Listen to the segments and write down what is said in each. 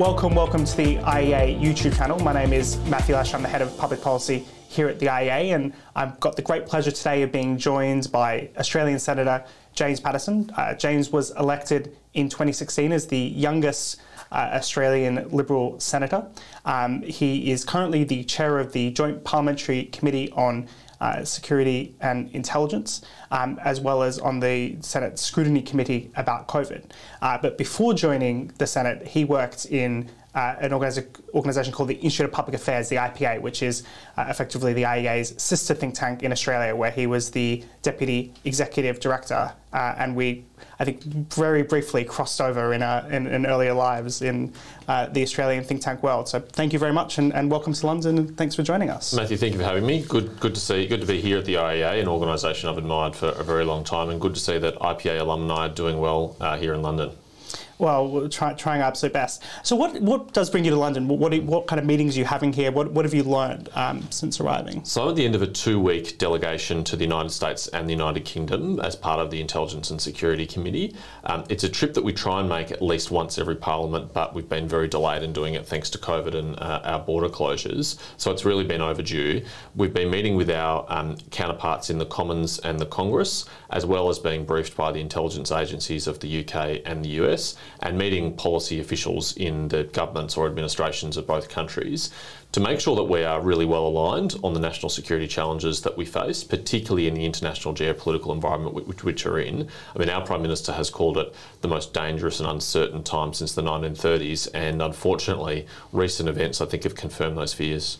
Welcome to the IEA YouTube channel. My name is Matthew Lesh. I'm the head of public policy here at the IEA, and I've got the great pleasure today of being joined by Australian Senator James Paterson. James was elected in 2016 as the youngest Australian Liberal senator. He is currently the chair of the Joint Parliamentary Committee on Security and Intelligence, as well as on the Senate Scrutiny Committee about COVID. But before joining the Senate, he worked in an organisation called the Institute of Public Affairs, the IPA, which is effectively the IEA's sister think tank in Australia, where he was the Deputy Executive Director. And we, I think, very briefly crossed over in earlier lives in the Australian think tank world. So thank you very much, and welcome to London, and thanks for joining us. Matthew, thank you for having me. Good to see you. Good to be here at the IEA, an organisation I've admired for a very long time, and good to see that IPA alumni are doing well here in London. Well, we're trying our absolute best. So what does bring you to London? What kind of meetings are you having here? What have you learned since arriving? So I'm at the end of a 2-week delegation to the United States and the United Kingdom as part of the Intelligence and Security Committee. It's a trip that we try and make at least once every Parliament, but we've been very delayed in doing it thanks to COVID and our border closures. So it's really been overdue. We've been meeting with our counterparts in the Commons and the Congress, as well as being briefed by the intelligence agencies of the UK and the US, and meeting policy officials in the governments or administrations of both countries to make sure that we are really well aligned on the national security challenges that we face, particularly in the international geopolitical environment which we're in. I mean, our Prime Minister has called it the most dangerous and uncertain time since the 1930s, and unfortunately, recent events, I think, have confirmed those fears.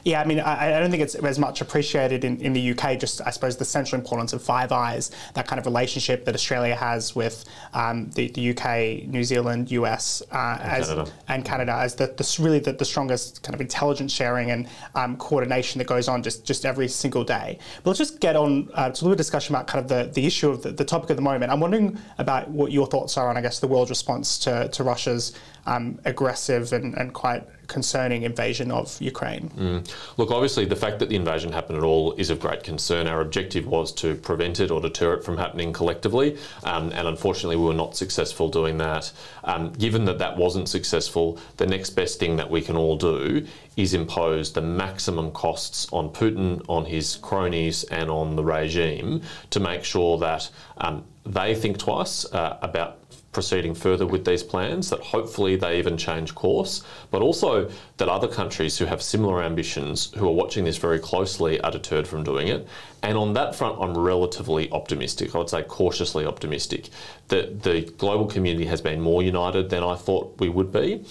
Yeah, I mean, I don't think it's as much appreciated in the UK, just, I suppose, the central importance of Five Eyes, that kind of relationship that Australia has with the UK, New Zealand, US, and Canada as really the strongest kind of intelligence sharing and coordination that goes on just every single day. But let's just get on to a little discussion about kind of the issue of the topic of the moment. I'm wondering about what your thoughts are on, I guess, the world's response to Russia's aggressive and quite concerning invasion of Ukraine. Look, obviously the fact that the invasion happened at all is of great concern. Our objective was to prevent it or deter it from happening collectively, and unfortunately we were not successful doing that. Given that that wasn't successful, the next best thing that we can all do is impose the maximum costs on Putin, on his cronies and on the regime to make sure that they think twice about proceeding further with these plans, that hopefully they even change course, but also that other countries who have similar ambitions, who are watching this very closely, are deterred from doing it. And on that front, I'm relatively optimistic. I would say cautiously optimistic that the global community has been more united than I thought we would be.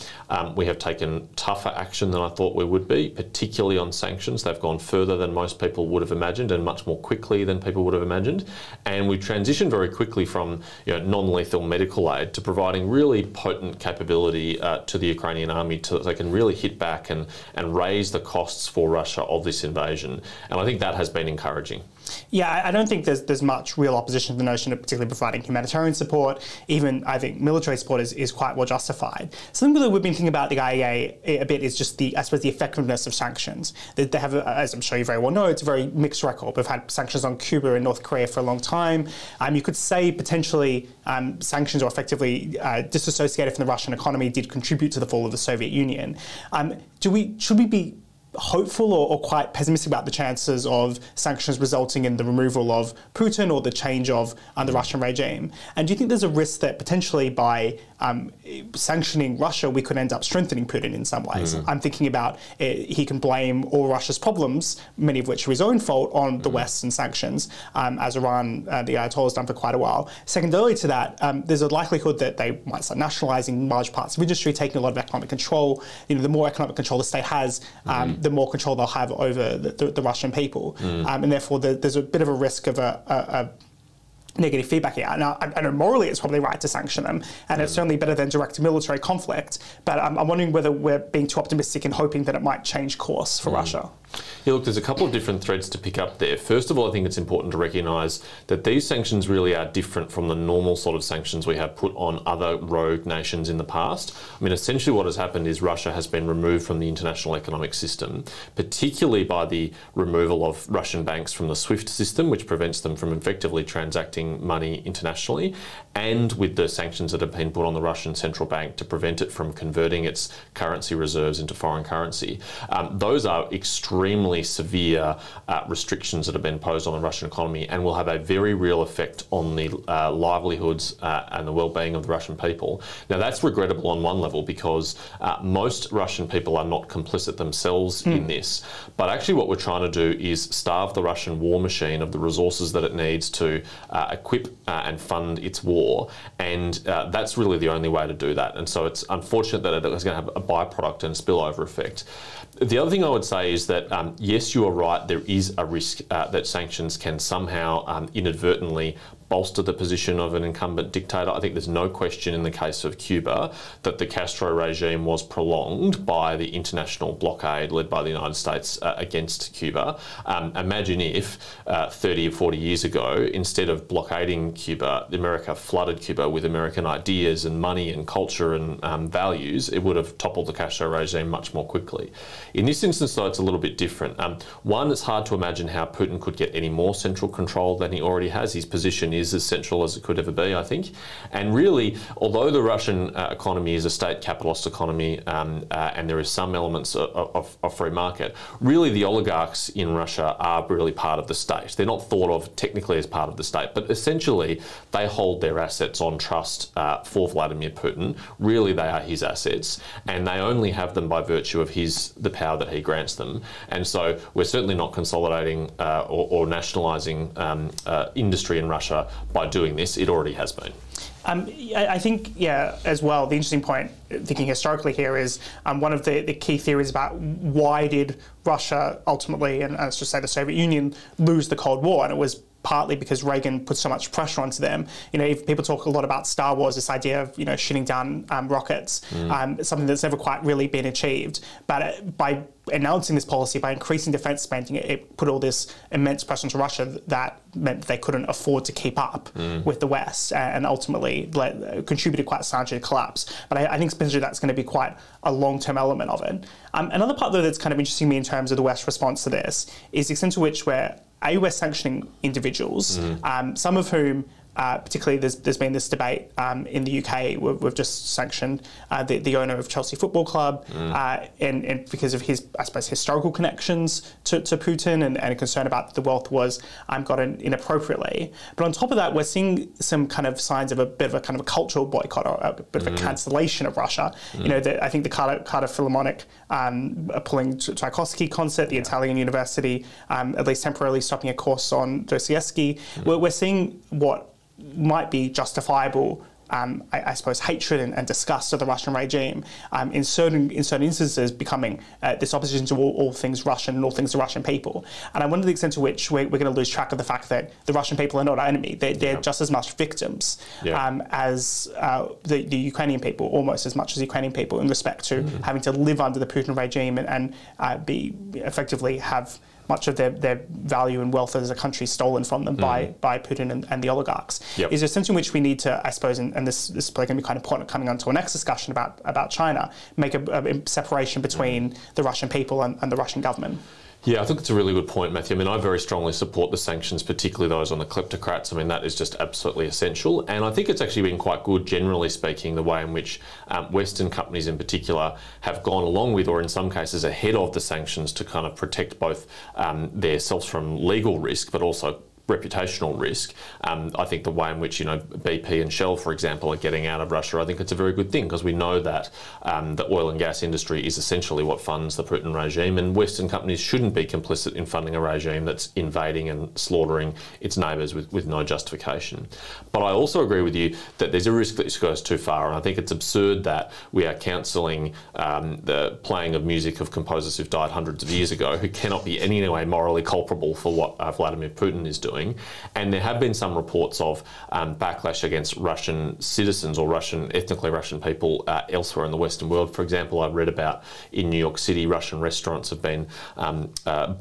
We have taken tougher action than I thought we would be, particularly on sanctions. They've gone further than most people would have imagined and much more quickly than people would have imagined. And we transitioned very quickly from non-lethal medical aid to providing really potent capability to the Ukrainian army so that they can really hit back and raise the costs for Russia of this invasion. And I think that has been encouraging. Yeah, I don't think there's much real opposition to the notion of particularly providing humanitarian support. Even, I think, military support is quite well justified. Something that we've been thinking about the IEA a bit is just I suppose, the effectiveness of sanctions. They have, as I'm sure you very well know, it's a very mixed record. We've had sanctions on Cuba and North Korea for a long time. You could say potentially sanctions are effectively disassociated from the Russian economy, did contribute to the fall of the Soviet Union. Should we be hopeful or quite pessimistic about the chances of sanctions resulting in the removal of Putin or the change of the Russian regime? And do you think there's a risk that potentially by sanctioning Russia, we could end up strengthening Putin in some ways? I'm thinking about he can blame all Russia's problems, many of which are his own fault, on the West and sanctions, as Iran, the Ayatollah, has done for quite a while. Secondarily to that, there's a likelihood that they might start nationalising large parts of industry, taking a lot of economic control. The more economic control the state has, the more control they'll have over the Russian people. And therefore there's a bit of a risk of a negative feedback here. Now, I know morally it's probably right to sanction them, and it's certainly better than direct military conflict, but I'm wondering whether we're being too optimistic in hoping that it might change course for Russia. Yeah, look, there's a couple of different threads to pick up there. First of all, I think it's important to recognise that these sanctions really are different from the normal sort of sanctions we have put on other rogue nations in the past. I mean, essentially what has happened is Russia has been removed from the international economic system, particularly by the removal of Russian banks from the SWIFT system, which prevents them from effectively transacting money internationally, and with the sanctions that have been put on the Russian central bank to prevent it from converting its currency reserves into foreign currency. Those are extremely severe restrictions that have been imposed on the Russian economy and will have a very real effect on the livelihoods and the well-being of the Russian people. Now, that's regrettable on one level because most Russian people are not complicit themselves in this, but actually what we're trying to do is starve the Russian war machine of the resources that it needs to equip and fund its war, and that's really the only way to do that. And so it's unfortunate that it is going to have a byproduct and spillover effect. The other thing I would say is that, yes, you are right, there is a risk that sanctions can somehow inadvertently bolster the position of an incumbent dictator. I think there's no question in the case of Cuba that the Castro regime was prolonged by the international blockade led by the United States against Cuba. Imagine if 30 or 40 years ago, instead of blockading Cuba, America flooded Cuba with American ideas and money and culture and values, it would have toppled the Castro regime much more quickly. In this instance, though, it's a little bit different. One, it's hard to imagine how Putin could get any more central control than he already has. His position is as central as it could ever be, I think. And really, although the Russian economy is a state capitalist economy and there is some elements of free market, really the oligarchs in Russia are really part of the state. They're not thought of technically as part of the state, but essentially they hold their assets on trust for Vladimir Putin. Really, they are his assets, and they only have them by virtue of the power that he grants them. And so we're certainly not consolidating or nationalising industry in Russia by doing this. It already has been. I think, yeah, as well, the interesting point, thinking historically here, is one of the key theories about why did Russia ultimately, and let's just say the Soviet Union, lose the Cold War, and it was partly because Reagan put so much pressure onto them. You know, if people talk a lot about Star Wars, this idea of, shooting down rockets, something that's never quite really been achieved. But by announcing this policy, by increasing defence spending, it put all this immense pressure onto Russia that meant they couldn't afford to keep up with the West, and ultimately contributed quite substantially to collapse. But I think potentially that's going to be quite a long-term element of it. Another part, though, that's kind of interesting to me in terms of the West's response to this is the extent to which we're sanctioning individuals, some of whom, particularly there's been this debate in the UK, we've just sanctioned the owner of Chelsea Football Club, and because of his, I suppose, historical connections to Putin and a concern about the wealth was gotten inappropriately. But on top of that, we're seeing some kind of signs of a bit of a kind of a cultural boycott or a bit of a cancellation of Russia. I think the Carter Philharmonic pulling Tchaikovsky concert, the Italian university at least temporarily stopping a course on Dostoevsky. We're seeing what might be justifiable, I suppose, hatred and disgust of the Russian regime in certain instances becoming this opposition to all things Russian and all things the Russian people. And I wonder the extent to which we're going to lose track of the fact that the Russian people are not our enemy. They're just as much victims as the Ukrainian people, almost as much as Ukrainian people, in respect to having to live under the Putin regime and effectively have much of their value and wealth as a country stolen from them by Putin and the oligarchs. Is there a sense in which we need to, I suppose, and this is probably going to be kind of important coming on to our next discussion about China, make a separation between the Russian people and the Russian government? Yeah, I think it's a really good point, Matthew. I mean, I very strongly support the sanctions, particularly those on the kleptocrats. I mean, that is just absolutely essential. And I think it's actually been quite good, generally speaking, the way in which Western companies in particular have gone along with, or in some cases ahead of, the sanctions to kind of protect both themselves from legal risk, but also reputational risk. I think the way in which BP and Shell, for example, are getting out of Russia, I think it's a very good thing, because we know that the oil and gas industry is essentially what funds the Putin regime, and Western companies shouldn't be complicit in funding a regime that's invading and slaughtering its neighbours with no justification. But I also agree with you that there's a risk that this goes too far, and I think it's absurd that we are counselling the playing of music of composers who've died hundreds of years ago, who cannot be in any way morally culpable for what Vladimir Putin is doing. doing. And there have been some reports of backlash against Russian citizens or ethnically Russian people elsewhere in the Western world. For example, I've read about in New York City, Russian restaurants have been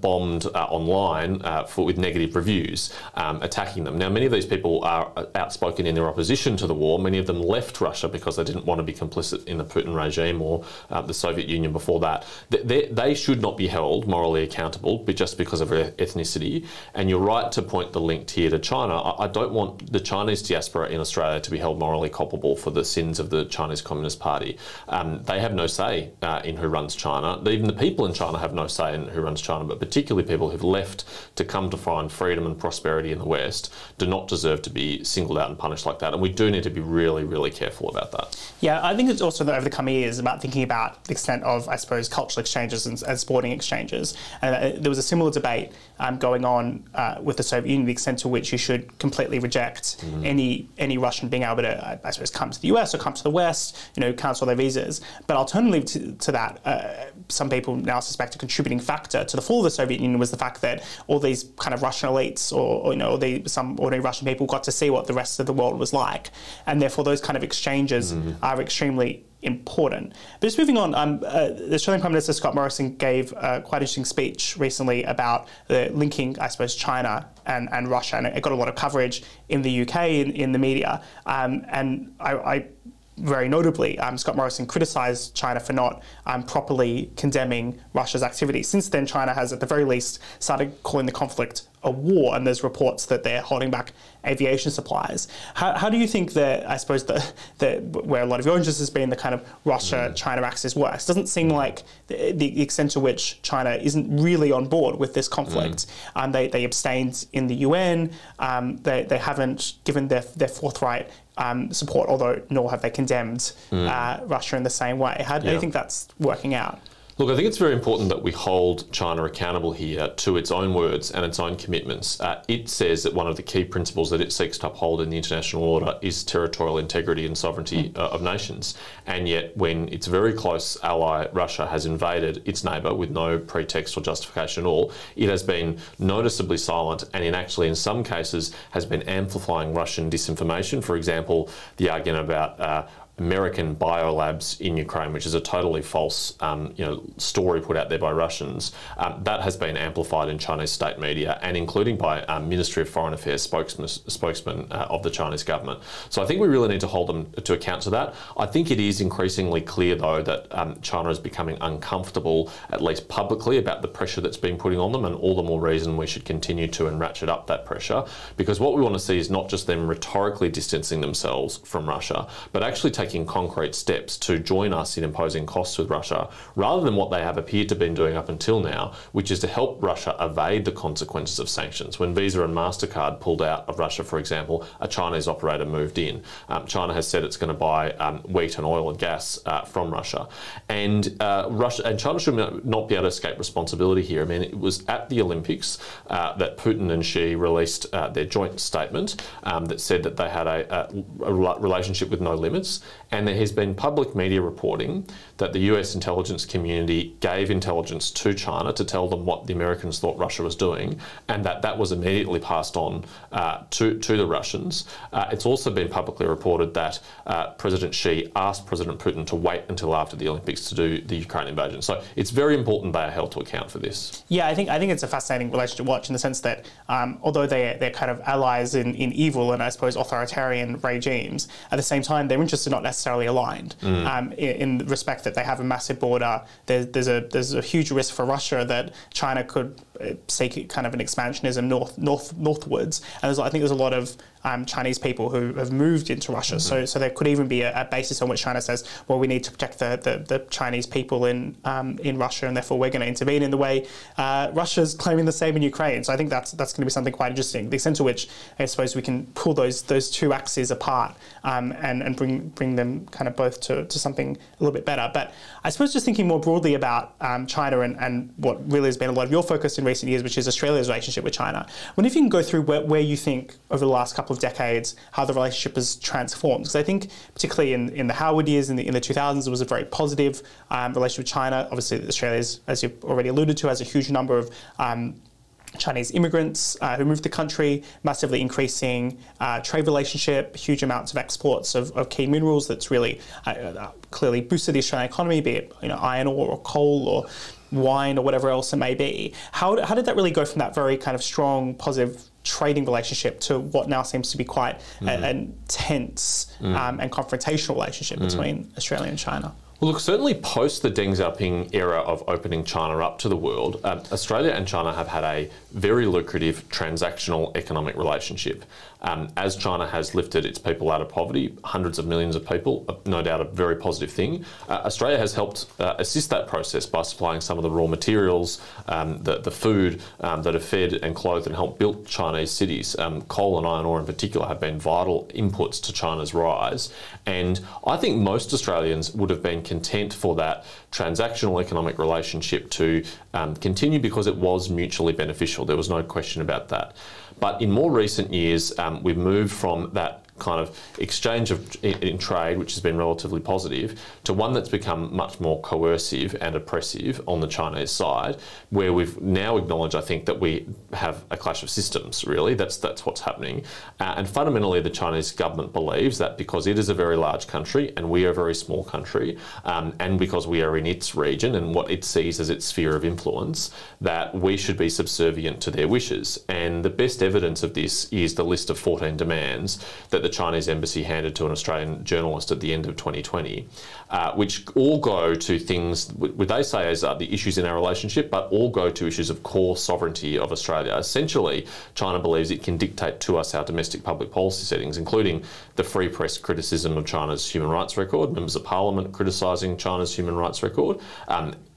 bombed online with negative reviews, attacking them. Now, many of these people are outspoken in their opposition to the war. Many of them left Russia because they didn't want to be complicit in the Putin regime or the Soviet Union before that. They should not be held morally accountable just because of their ethnicity. And you're right to point the link here to China. I don't want the Chinese diaspora in Australia to be held morally culpable for the sins of the Chinese Communist Party. They have no say in who runs China. Even the people in China have no say in who runs China, but particularly people who've left to come to find freedom and prosperity in the West do not deserve to be singled out and punished like that. And we do need to be really, really careful about that. Yeah, I think it's also over the coming years about thinking about the extent of, I suppose, cultural exchanges and sporting exchanges. And there was a similar debate going on with the Soviet Union, the extent to which you should completely reject any Russian being able to, I suppose, come to the US or come to the West, cancel their visas. But alternatively to that, some people now suspect a contributing factor to the fall of the Soviet Union was the fact that all these kind of Russian elites or some ordinary Russian people got to see what the rest of the world was like. And therefore those kind of exchanges are extremely important. But just moving on, the Australian Prime Minister Scott Morrison gave a quite interesting speech recently about linking, I suppose, China and Russia, and it got a lot of coverage in the UK in the media. And I very notably, Scott Morrison criticised China for not properly condemning Russia's activities. Since then, China has, at the very least, started calling the conflict a war, and there's reports that they're holding back aviation supplies. How do you think that, I suppose, where a lot of your interest has been, the kind of Russia-China axis works? It doesn't seem like the extent to which China isn't really on board with this conflict. They abstained in the UN. They haven't given their forthright support, although nor have they condemned Russia in the same way. How do you think that's working out? Look, I think it's very important that we hold China accountable here to its own words and its own commitments. It says that one of the key principles that it seeks to uphold in the international order is territorial integrity and sovereignty of nations. And yet, when its very close ally, Russia, has invaded its neighbour with no pretext or justification at all, it has been noticeably silent and in some cases has been amplifying Russian disinformation. For example, the argument about American biolabs in Ukraine, which is a totally false story put out there by Russians, that has been amplified in Chinese state media and including by Ministry of Foreign Affairs spokesman of the Chinese government. So I think we really need to hold them to account to that. I think it is increasingly clear, though, that China is becoming uncomfortable, at least publicly, about the pressure that's being put on them, and all the more reason we should continue to and ratchet up that pressure, because what we want to see is not just them rhetorically distancing themselves from Russia, but actually taking concrete steps to join us in imposing costs with Russia, rather than what they have appeared to have been doing up until now, which is to help Russia evade the consequences of sanctions. When Visa and MasterCard pulled out of Russia, for example, a Chinese operator moved in. China has said it's going to buy wheat and oil and gas from Russia. And China should not be able to escape responsibility here. I mean, it was at the Olympics that Putin and Xi released their joint statement that said that they had a relationship with no limits. And there has been public media reporting that the US intelligence community gave intelligence to China to tell them what the Americans thought Russia was doing, and that was immediately passed on to the Russians. It's also been publicly reported that President Xi asked President Putin to wait until after the Olympics to do the Ukraine invasion. So it's very important they are held to account for this. Yeah, I think it's a fascinating relationship to watch in the sense that although they're kind of allies in evil and I suppose authoritarian regimes, at the same time their interests are not necessarily aligned in the respect that they have a massive border. There's a huge risk for Russia that China could seek kind of an expansionism northwards, and I think there's a lot of Chinese people who have moved into Russia. So there could even be a basis on which China says, well, we need to protect the Chinese people in Russia, and therefore we're going to intervene in the way Russia's claiming the same in Ukraine. So I think that's going to be something quite interesting. The extent to which I suppose we can pull those two axes apart and bring them kind of both to something a little bit better. But I suppose just thinking more broadly about China and what really has been a lot of your focus in recent years, which is Australia's relationship with China. I wonder if you can go through where you think over the last couple of decades how the relationship has transformed, because I think particularly in the Howard years in the 2000s it was a very positive relationship with China. Obviously Australia, as you've already alluded to, has a huge number of Chinese immigrants who moved the country, massively increasing trade relationship, huge amounts of exports of key minerals that's really clearly boosted the Australian economy, be it iron ore or coal or wine or whatever else it may be. How did that really go from that very kind of strong, positive trading relationship to what now seems to be quite a tense and confrontational relationship between Australia and China? Well, look, certainly post the Deng Xiaoping era of opening China up to the world, Australia and China have had a very lucrative transactional economic relationship. As China has lifted its people out of poverty, hundreds of millions of people, no doubt a very positive thing, Australia has helped assist that process by supplying some of the raw materials, the food that have fed and clothed and helped build Chinese cities. Coal and iron ore in particular have been vital inputs to China's rise. And I think most Australians would have been content for that transactional economic relationship to continue because it was mutually beneficial. There was no question about that. But in more recent years, we've moved from that kind of exchange in trade, which has been relatively positive, to one that's become much more coercive and oppressive on the Chinese side, where we've now acknowledged, I think, that we have a clash of systems, really. That's what's happening. And fundamentally, the Chinese government believes that because it is a very large country and we are a very small country, and because we are in its region and what it sees as its sphere of influence, that we should be subservient to their wishes. And the best evidence of this is the list of 14 demands that the Chinese embassy handed to an Australian journalist at the end of 2020, which all go to things, what they say is the issues in our relationship, but all go to issues of core sovereignty of Australia. Essentially, China believes it can dictate to us our domestic public policy settings, including the free press criticism of China's human rights record, members of parliament criticising China's human rights record,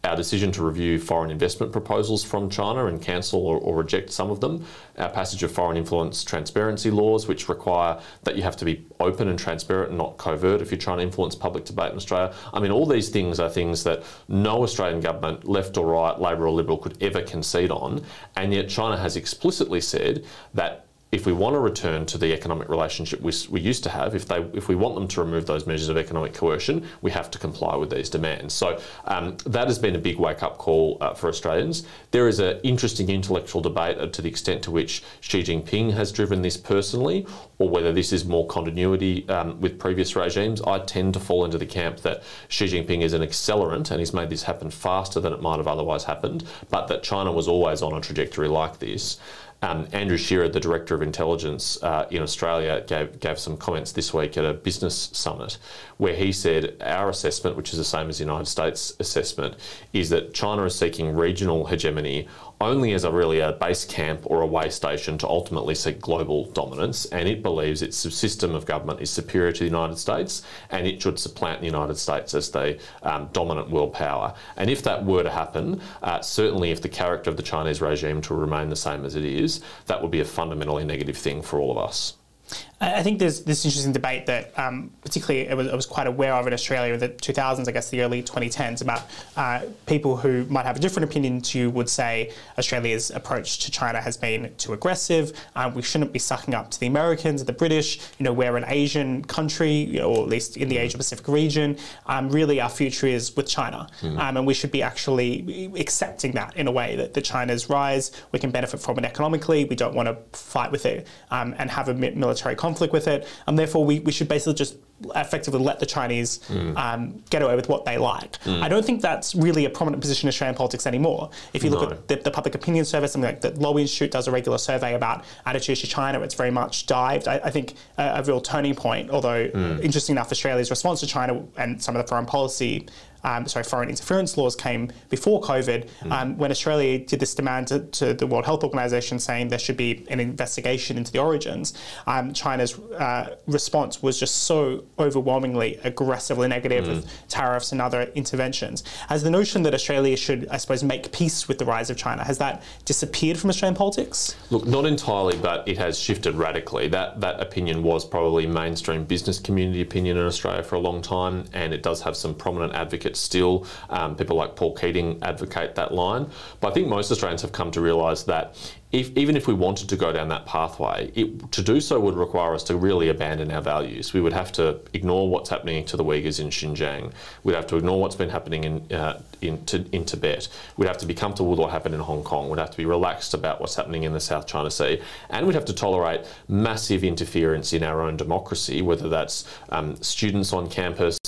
our decision to review foreign investment proposals from China and cancel or reject some of them, our passage of foreign influence transparency laws, which require that you have to be open and transparent and not covert if you're trying to influence public debate in Australia. I mean, all these things are things that no Australian government, left or right, Labor or Liberal, could ever concede on, and yet China has explicitly said that if we want to return to the economic relationship we used to have, if we want them to remove those measures of economic coercion, we have to comply with these demands. So that has been a big wake-up call for Australians. There is an interesting intellectual debate to the extent to which Xi Jinping has driven this personally, or whether this is more continuity with previous regimes. I tend to fall into the camp that Xi Jinping is an accelerant and he's made this happen faster than it might have otherwise happened, but that China was always on a trajectory like this. Andrew Shearer, the Director of Intelligence in Australia, gave some comments this week at a business summit where he said our assessment, which is the same as the United States assessment, is that China is seeking regional hegemony only as a base camp or a way station to ultimately seek global dominance, and it believes its system of government is superior to the United States and it should supplant the United States as the dominant world power. And if that were to happen, certainly if the character of the Chinese regime to remain the same as it is, that would be a fundamentally negative thing for all of us. I think there's this interesting debate that particularly I was quite aware of in Australia in the 2000s, I guess the early 2010s, about people who might have a different opinion to you would say Australia's approach to China has been too aggressive. We shouldn't be sucking up to the Americans, the British. We're an Asian country, or at least in the Asia-Pacific region. Really, our future is with China. And we should be actually accepting that in a way that China's rise, we can benefit from it economically. We don't want to fight with it and have a military conflict with it. Therefore, we should basically just effectively let the Chinese get away with what they like. I don't think that's really a prominent position in Australian politics anymore. If you look at the Public Opinion Survey, something like the Lowy Institute does a regular survey about attitudes to China, it's very much dived. I think a real turning point, although interesting enough, Australia's response to China and some of the foreign policy foreign interference laws came before COVID, when Australia did this demand to the World Health Organization saying there should be an investigation into the origins. China's response was just so overwhelmingly aggressively negative with tariffs and other interventions. Has the notion that Australia should, I suppose, make peace with the rise of China, has that disappeared from Australian politics? Look, not entirely, but it has shifted radically. That opinion was probably mainstream business community opinion in Australia for a long time, and it does have some prominent advocates still. People like Paul Keating advocate that line. But I think most Australians have come to realise that even if we wanted to go down that pathway, to do so would require us to really abandon our values. We would have to ignore what's happening to the Uyghurs in Xinjiang. We'd have to ignore what's been happening in Tibet. We'd have to be comfortable with what happened in Hong Kong. We'd have to be relaxed about what's happening in the South China Sea. And we'd have to tolerate massive interference in our own democracy, whether that's students on campus,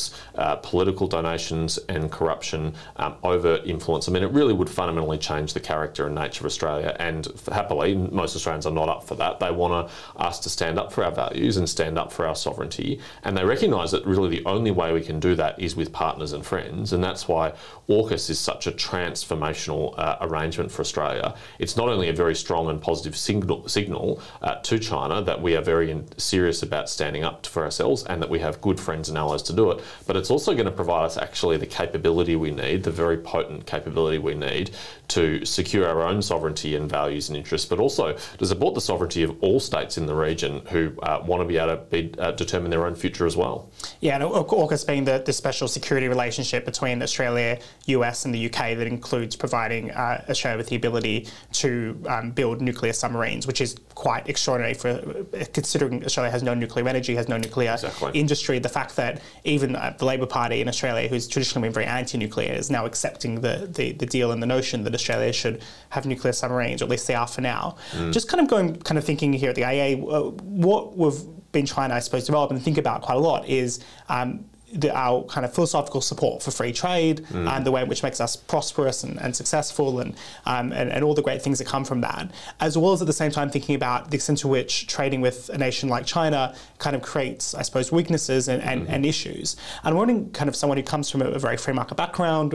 political donations and corruption, overt influence. I mean, it really would fundamentally change the character and nature of Australia. And happily, most Australians are not up for that. They want us to stand up for our values and stand up for our sovereignty. And they recognise that really the only way we can do that is with partners and friends. And that's why AUKUS is such a transformational arrangement for Australia. It's not only a very strong and positive signal to China that we are very serious about standing up for ourselves and that we have good friends and allies to do it, but it's also going to provide us actually the capability we need, the very potent capability we need to secure our own sovereignty and values and interests, but also to support the sovereignty of all states in the region who want to be able to determine their own future as well. Yeah, and AUKUS being the special security relationship between Australia, US and the UK that includes providing Australia with the ability to build nuclear submarines, which is quite extraordinary for considering Australia has no nuclear energy, has no nuclear industry. The fact that even the Labor Party in Australia, who's traditionally been very anti-nuclear, is now accepting the deal and the notion that Australia should have nuclear submarines, or at least they are for now. Just kind of thinking here at the IAEA, what we've been trying to, I suppose, develop and think about quite a lot is our kind of philosophical support for free trade and the way in which makes us prosperous and successful and all the great things that come from that, as well as at the same time thinking about the extent to which trading with a nation like China kind of creates, I suppose, weaknesses and issues. And I'm wondering, kind of someone who comes from a very free market background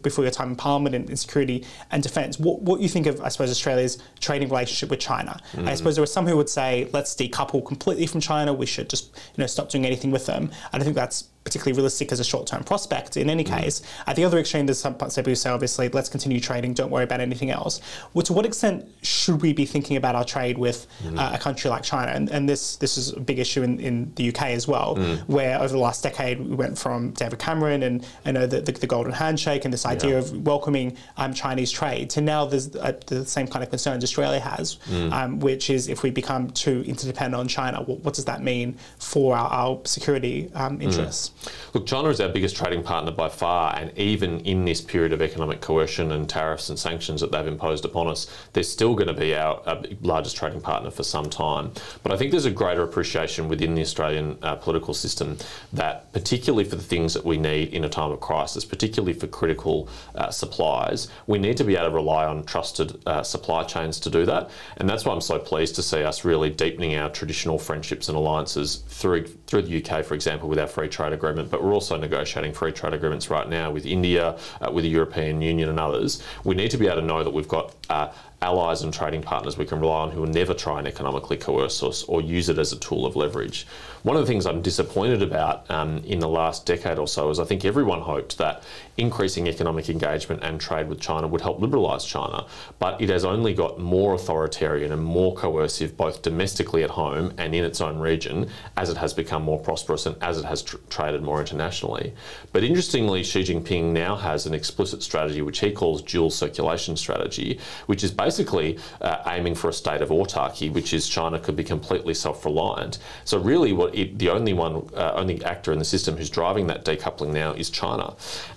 before your time in Parliament in security and defence, what you think of, I suppose, Australia's trading relationship with China. I suppose there are some who would say, let's decouple completely from China, we should just stop doing anything with them. And I think that's particularly realistic as a short-term prospect in any case. At the other extreme, there's some people who say, obviously, let's continue trading, don't worry about anything else. Well, to what extent should we be thinking about our trade with a country like China? And this is a big issue in the UK as well, where over the last decade, we went from David Cameron and the golden handshake and this idea of welcoming Chinese trade to now there's the same kind of concerns Australia has, which is if we become too interdependent on China, what does that mean for our security interests? Look, China is our biggest trading partner by far, and even in this period of economic coercion and tariffs and sanctions that they've imposed upon us, they're still going to be our largest trading partner for some time. But I think there's a greater appreciation within the Australian political system that, particularly for the things that we need in a time of crisis, particularly for critical supplies, we need to be able to rely on trusted supply chains to do that. And that's why I'm so pleased to see us really deepening our traditional friendships and alliances through the UK, for example, with our free trade agreement. But we're also negotiating free trade agreements right now with India, with the European Union and others. We need to be able to know that we've got allies and trading partners we can rely on who will never try and economically coerce us or use it as a tool of leverage. One of the things I'm disappointed about in the last decade or so is I think everyone hoped that increasing economic engagement and trade with China would help liberalise China, but it has only got more authoritarian and more coercive both domestically at home and in its own region as it has become more prosperous and as it has traded more internationally. But interestingly, Xi Jinping now has an explicit strategy which he calls dual circulation strategy, which is basically aiming for a state of autarky, which is China could be completely self-reliant. So really the only actor in the system who's driving that decoupling now is China.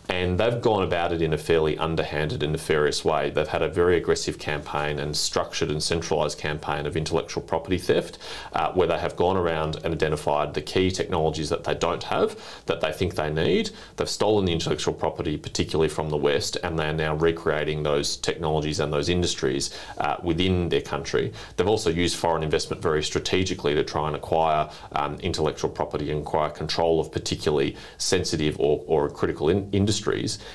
And they've gone about it in a fairly underhanded and nefarious way. They've had a very aggressive campaign and structured and centralised campaign of intellectual property theft, where they have gone around and identified the key technologies that they don't have, that they think they need. They've stolen the intellectual property, particularly from the West, and they are now recreating those technologies and those industries within their country. They've also used foreign investment very strategically to try and acquire intellectual property and acquire control of particularly sensitive or critical industries,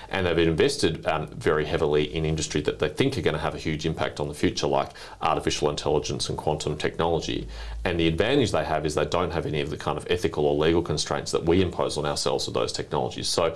and they've invested very heavily in industry that they think are going to have a huge impact on the future, like artificial intelligence and quantum technology. And the advantage they have is they don't have any of the kind of ethical or legal constraints that we impose on ourselves with those technologies. So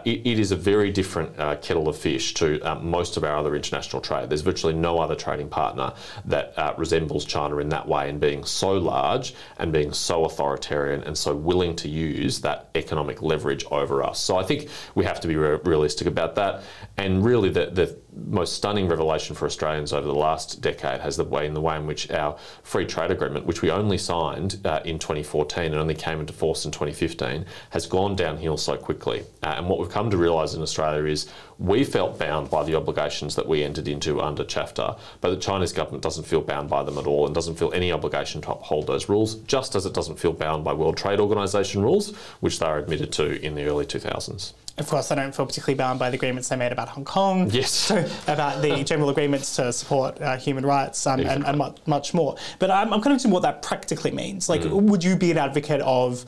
it is a very different kettle of fish to most of our other international trade. there's virtually no other trading partner that resembles China in that way, in being so large and being so authoritarian and so willing to use that economic leverage over us. So I think we have to be realistic about that. And really the most stunning revelation for Australians over the last decade has been the way in which our free trade agreement, which we only signed in 2014 and only came into force in 2015, has gone downhill so quickly. And what we've come to realise in Australia is we felt bound by the obligations that we entered into under CHAFTA, but the Chinese government doesn't feel bound by them at all and doesn't feel any obligation to uphold those rules, just as it doesn't feel bound by World Trade Organization rules, which they were admitted to in the early 2000s. Of course, they don't feel particularly bound by the agreements they made about Hong Kong, yes, about the general agreements to support human rights and much more. But I'm kind of interested in what that practically means. Like, would you be an advocate of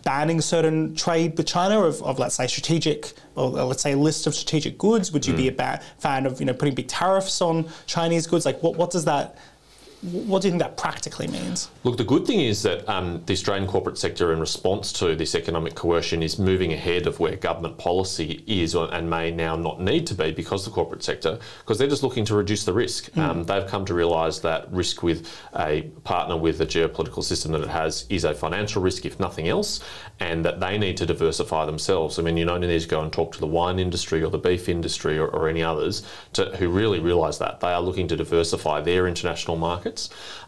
banning certain trade with China of let's say strategic, or let's say a list of strategic goods? Would you be a fan of putting big tariffs on Chinese goods? Like, what does that? What do you think that practically means? Look, the good thing is that the Australian corporate sector, in response to this economic coercion, is moving ahead of where government policy is and may now not need to be because of the corporate sector, because they're just looking to reduce the risk. They've come to realise that risk with a partner with the geopolitical system that it has is a financial risk, if nothing else, and that they need to diversify themselves. I mean, you only need to go and talk to the wine industry or the beef industry or any others who really realise that. They are looking to diversify their international markets.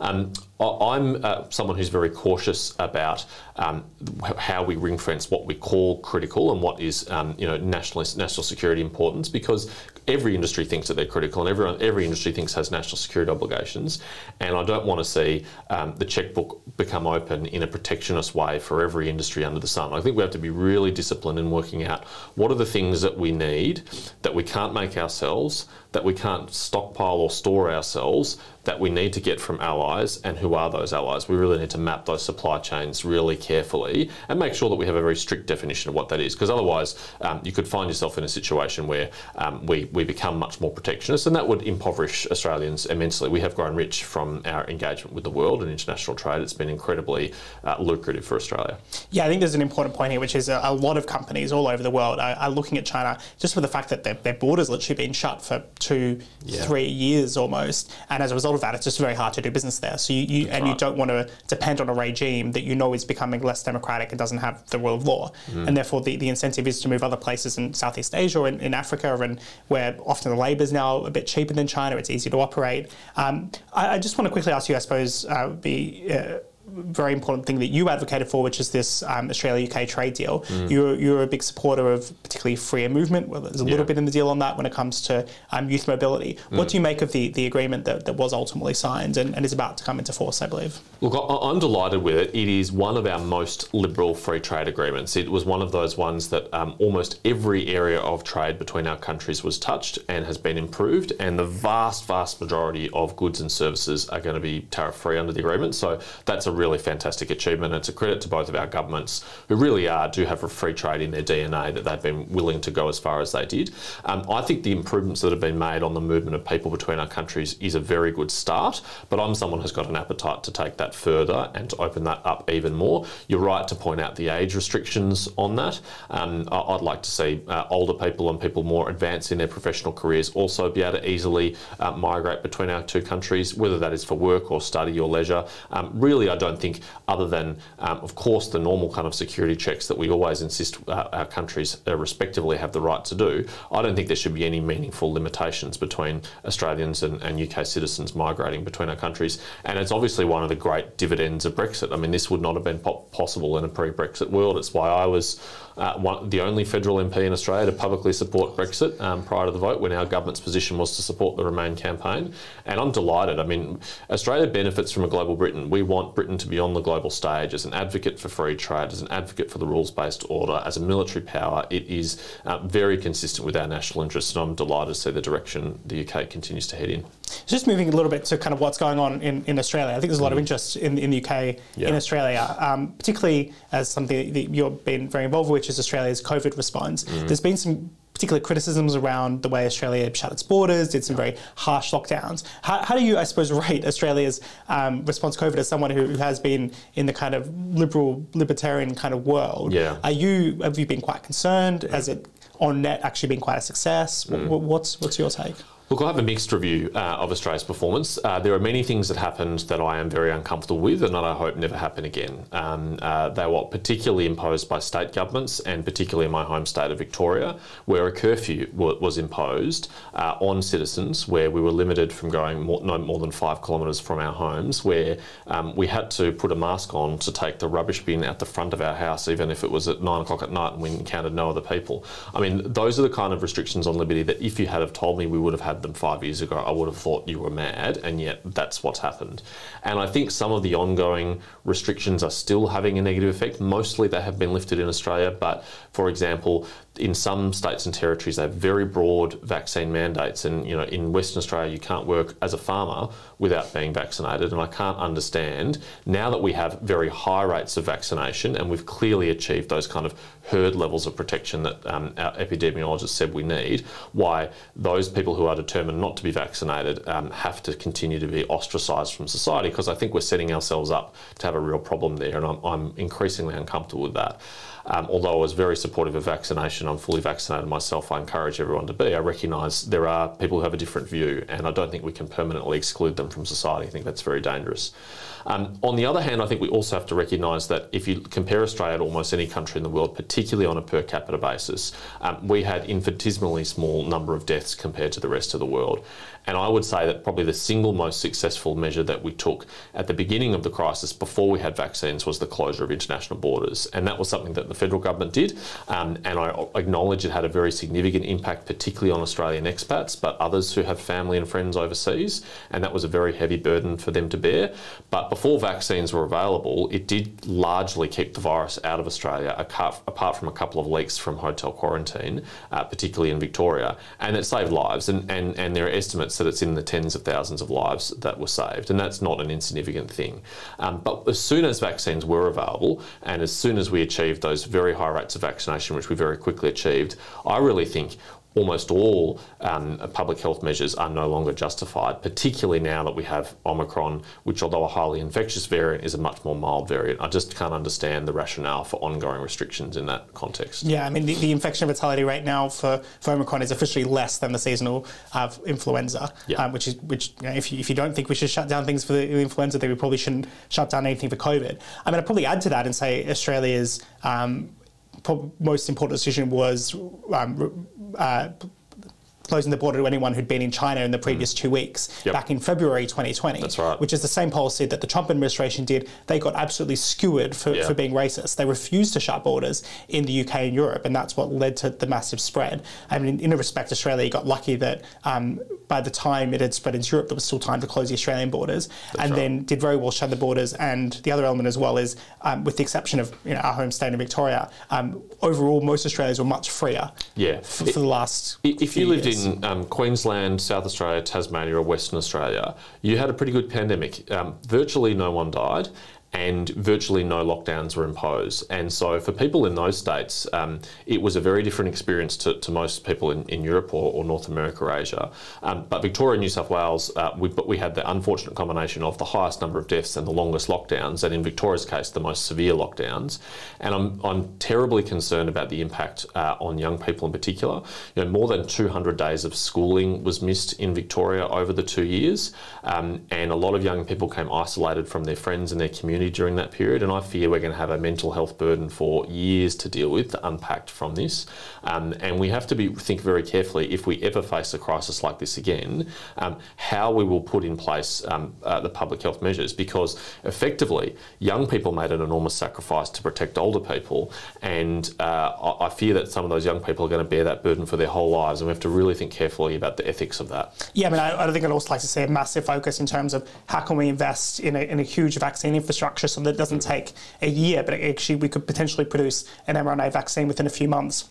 I'm someone who's very cautious about how we ring-fence what we call critical and what is national security importance, because every industry thinks that they're critical and every industry thinks has national security obligations, and I don't want to see the checkbook become open in a protectionist way for every industry under the sun. I think we have to be really disciplined in working out what are the things that we need that we can't make ourselves, that we can't stockpile or store ourselves, that we need to get from allies, and who are those allies. We really need to map those supply chains really carefully and make sure that we have a very strict definition of what that is, because otherwise you could find yourself in a situation where we become much more protectionist, and that would impoverish Australians immensely. We have grown rich from our engagement with the world and international trade. It's been incredibly lucrative for Australia. Yeah, I think there's an important point here, which is a lot of companies all over the world are looking at China just for the fact that their borders literally been shut for 2-3 years almost, and as a result of that, it's just very hard to do business there. So you don't want to depend on a regime that is becoming less democratic and doesn't have the rule of law, and therefore the incentive is to move other places in Southeast Asia or in Africa, and where often the labour is now a bit cheaper than China. It's easier to operate. I just want to quickly ask you, I suppose, very important thing that you advocated for, which is this Australia-UK trade deal. You're a big supporter of particularly freer movement. Well, there's a little bit in the deal on that when it comes to youth mobility. What do you make of the agreement that was ultimately signed and is about to come into force, I believe? Look, I'm delighted with it. It is one of our most liberal free trade agreements. It was one of those ones that almost every area of trade between our countries was touched and has been improved, and the vast majority of goods and services are going to be tariff-free under the agreement. So that's a really fantastic achievement. It's a credit to both of our governments, who really do have a free trade in their DNA, that they've been willing to go as far as they did. I think the improvements that have been made on the movement of people between our countries is a very good start, but I'm someone who's got an appetite to take that further and to open that up even more. You're right to point out the age restrictions on that. I'd like to see older people and people more advanced in their professional careers also be able to easily migrate between our two countries, whether that is for work or study or leisure. Really, I don't think, other than, of course, the normal kind of security checks that we always insist our countries respectively have the right to do, I don't think there should be any meaningful limitations between Australians and UK citizens migrating between our countries. And it's obviously one of the great dividends of Brexit. I mean, this would not have been possible in a pre-Brexit world. It's why I was the only federal MP in Australia to publicly support Brexit prior to the vote, when our government's position was to support the Remain campaign. And I'm delighted. I mean, Australia benefits from a global Britain. We want Britain to be on the global stage as an advocate for free trade, as an advocate for the rules-based order, as a military power. It is very consistent with our national interests, and I'm delighted to see the direction the UK continues to head in. Just moving a little bit to kind of what's going on in Australia. I think there's a lot of interest in the UK, in Australia, particularly as something that you've been very involved with, which is Australia's COVID response. There's been some particular criticisms around the way Australia shut its borders, did some very harsh lockdowns. How do you, I suppose, rate Australia's response to COVID as someone who has been in the kind of libertarian kind of world? Have you been quite concerned? Has it on net actually been quite a success? What's your take? Look, I have a mixed review of Australia's performance. There are many things that happened that I am very uncomfortable with and that I hope never happen again. They were particularly imposed by state governments, and particularly in my home state of Victoria, where a curfew was imposed on citizens, where we were limited from going no more than 5 kilometres from our homes, where we had to put a mask on to take the rubbish bin out the front of our house, even if it was at 9 o'clock at night and we encountered no other people. I mean, those are the kind of restrictions on liberty that if you had have told me we would have had them 5 years ago, I would have thought you were mad, and yet that's what's happened. And I think some of the ongoing restrictions are still having a negative effect. Mostly they have been lifted in Australia, but for example, in some states and territories, they have very broad vaccine mandates. And, you know, in Western Australia, you can't work as a farmer without being vaccinated. And I can't understand, now that we have very high rates of vaccination and we've clearly achieved those kind of herd levels of protection that our epidemiologists said we need, why those people who are determined not to be vaccinated have to continue to be ostracised from society, because I think we're setting ourselves up to have a real problem there. And I'm increasingly uncomfortable with that. Although I was very supportive of vaccination, I'm fully vaccinated myself, I encourage everyone to be. I recognise there are people who have a different view, and I don't think we can permanently exclude them from society. I think that's very dangerous. On the other hand, I think we also have to recognise that if you compare Australia to almost any country in the world, particularly on a per capita basis, we had infinitesimally small number of deaths compared to the rest of the world. And I would say that probably the single most successful measure that we took at the beginning of the crisis, before we had vaccines, was the closure of international borders. And that was something that the federal government did. And I acknowledge it had a very significant impact, particularly on Australian expats, but others who have family and friends overseas. And that was a very heavy burden for them to bear. But before vaccines were available, it did largely keep the virus out of Australia, apart from a couple of leaks from hotel quarantine, particularly in Victoria. And it saved lives. And there are estimates that it's in the tens of thousands of lives that were saved, and that's not an insignificant thing. But as soon as vaccines were available, and as soon as we achieved those very high rates of vaccination, which we very quickly achieved, I really think almost all public health measures are no longer justified, particularly now that we have Omicron, which, although a highly infectious variant, is a much more mild variant. I just can't understand the rationale for ongoing restrictions in that context. Yeah, I mean, the infection fatality rate now for Omicron is officially less than the seasonal influenza, yeah. which you know, if you don't think we should shut down things for the influenza, then we probably shouldn't shut down anything for COVID. I mean, I'd probably add to that and say Australia's most important decision was closing the border to anyone who'd been in China in the previous 2 weeks, back in February 2020. That's right. Which is the same policy that the Trump administration did. They got absolutely skewered for being racist. They refused to shut borders in the UK and Europe, and that's what led to the massive spread. I mean, in a respect, Australia got lucky that by the time it had spread into Europe, there was still time to close the Australian borders, then did very well shut the borders. And the other element as well is, with the exception of our home state of Victoria, overall most Australians were much freer for the last If you lived in Queensland, South Australia, Tasmania or Western Australia, you had a pretty good pandemic. Virtually no one died, and virtually no lockdowns were imposed. And so for people in those states, it was a very different experience to most people in Europe or North America or Asia. But Victoria and New South Wales, we had the unfortunate combination of the highest number of deaths and the longest lockdowns, and in Victoria's case, the most severe lockdowns. And I'm terribly concerned about the impact on young people in particular. You know, more than 200 days of schooling was missed in Victoria over the 2 years, and a lot of young people came isolated from their friends and their community during that period, and I fear we're going to have a mental health burden for years to deal with, unpacked from this. And we have to think very carefully, if we ever face a crisis like this again, how we will put in place the public health measures, because effectively young people made an enormous sacrifice to protect older people, and I fear that some of those young people are going to bear that burden for their whole lives, and we have to really think carefully about the ethics of that. Yeah, I mean, I think I'd also like to see a massive focus in terms of how can we invest in a huge vaccine infrastructure so that it doesn't take a year, but actually we could potentially produce an mRNA vaccine within a few months.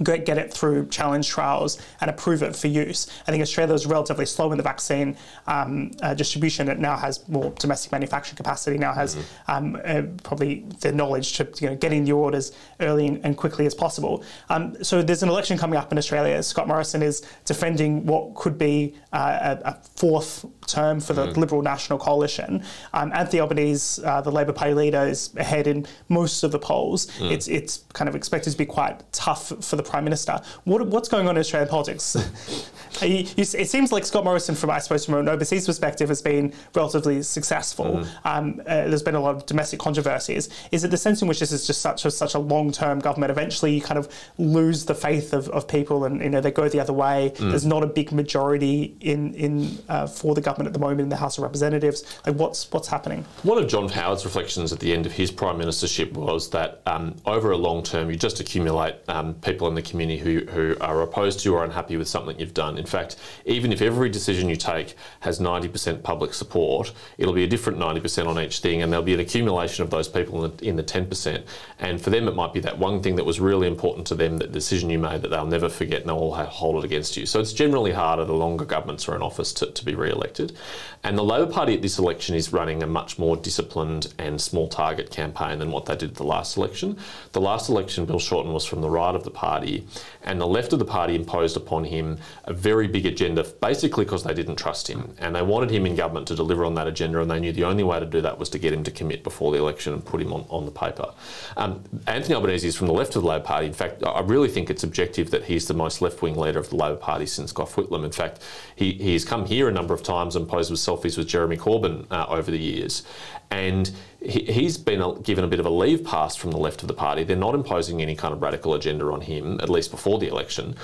Get it through challenge trials and approve it for use. I think Australia was relatively slow in the vaccine distribution. It now has more domestic manufacturing capacity, now has probably the knowledge to get in the orders early and quickly as possible. So there's an election coming up in Australia. Scott Morrison is defending what could be a fourth term for the Liberal National Coalition. Anthony Albanese, the Labor Party leader, is ahead in most of the polls. It's kind of expected to be quite tough for the Prime Minister. What's going on in Australian politics? It seems like Scott Morrison, from an overseas perspective, has been relatively successful. There's been a lot of domestic controversies. Is it the sense in which this is just such a long-term government? Eventually, you kind of lose the faith of people, and they go the other way. There's not a big majority for the government at the moment in the House of Representatives. Like, what's happening? One of John Howard's reflections at the end of his prime ministership was that over a long term, you just accumulate people in the community who are opposed to or unhappy with something you've done. In fact, even if every decision you take has 90% public support, it'll be a different 90% on each thing, and there'll be an accumulation of those people in the 10%. And for them, it might be that one thing that was really important to them, that decision you made, that they'll never forget, and they'll hold it against you. So it's generally harder the longer governments are in office to be re-elected. And the Labor Party at this election is running a much more disciplined and small target campaign than what they did at the last election. The last election, Bill Shorten was from the right of the party, and the left of the party imposed upon him a very big agenda, basically because they didn't trust him, and they wanted him in government to deliver on that agenda, and they knew the only way to do that was to get him to commit before the election and put him on the paper. Anthony Albanese is from the left of the Labor Party. In fact, I really think it's objective that he's the most left-wing leader of the Labor Party since Gough Whitlam. In fact, he's come here a number of times and posed with selfies with Jeremy Corbyn over the years, and he's been given a bit of a leave pass from the left of the party. They're not imposing any kind of radical agenda on him, at least before the election,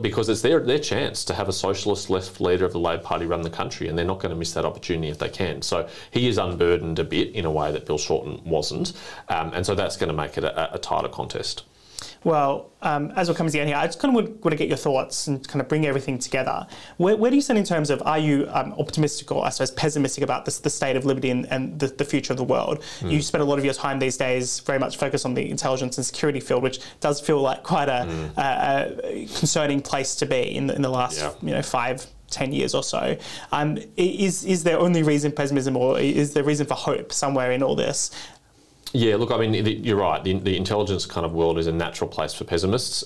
because it's their chance to have a socialist left leader of the Labor Party run the country, and they're not going to miss that opportunity if they can. So he is unburdened a bit in a way that Bill Shorten wasn't, and so that's going to make it a tighter contest. Well, as we're coming to the end here, I just kind of want to get your thoughts and kind of bring everything together. Where do you stand in terms of, are you optimistic or, I suppose, pessimistic about the state of liberty and the future of the world? You spend a lot of your time these days very much focused on the intelligence and security field, which does feel like quite a concerning place to be in the last 5-10 years or so. Is there only reason for pessimism, or is there reason for hope somewhere in all this? Yeah, look, I mean, you're right. The intelligence kind of world is a natural place for pessimists.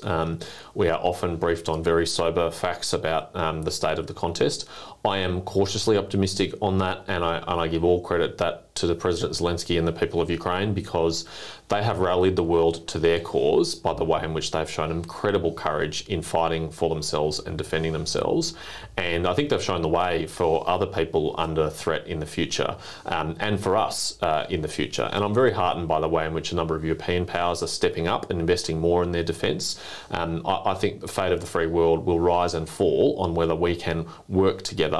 We are often briefed on very sober facts about the state of the contest. I am cautiously optimistic on that, and I give all credit to the President Zelensky and the people of Ukraine, because they have rallied the world to their cause by the way in which they've shown incredible courage in fighting for themselves and defending themselves. And I think they've shown the way for other people under threat in the future, and for us in the future. And I'm very heartened by the way in which a number of European powers are stepping up and investing more in their defence. I think the fate of the free world will rise and fall on whether we can work together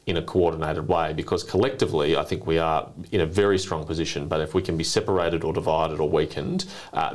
in a coordinated way, because collectively I think we are in a very strong position, but if we can be separated or divided or weakened,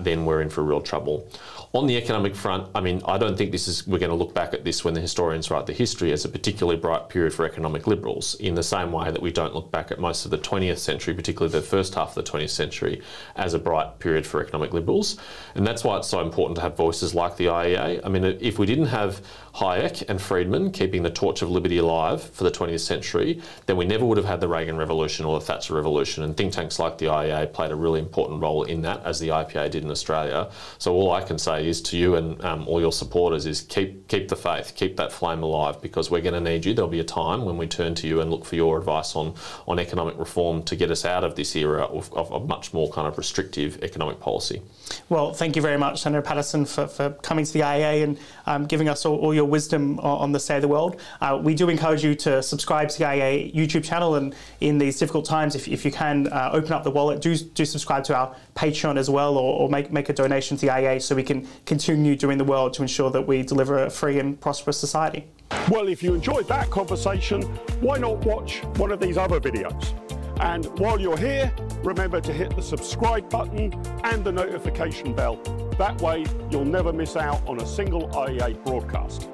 then we're in for real trouble. On the economic front, I mean, I don't think we're going to look back at this when the historians write the history as a particularly bright period for economic liberals, in the same way that we don't look back at most of the 20th century, particularly the first half of the 20th century, as a bright period for economic liberals. And that's why it's so important to have voices like the IEA. I mean, if we didn't have Hayek and Friedman keeping the torch of liberty alive for the 20th century, then we never would have had the Reagan Revolution or the Thatcher Revolution, and think tanks like the IEA played a really important role in that, as the IPA did in Australia. So all I can say is to you and all your supporters is keep the faith, keep that flame alive, because we're going to need you. There'll be a time when we turn to you and look for your advice on economic reform to get us out of this era of much more kind of restrictive economic policy. Well, thank you very much, Senator Paterson, for coming to the IEA and giving us all your wisdom on the state of the world. We do encourage you to subscribe to the IEA YouTube channel, and in these difficult times, if you can open up the wallet, do subscribe to our Patreon as well, or make a donation to the IEA so we can continue doing the world to ensure that we deliver a free and prosperous society. Well, if you enjoyed that conversation, why not watch one of these other videos? And while you're here, remember to hit the subscribe button and the notification bell. That way, you'll never miss out on a single IEA broadcast.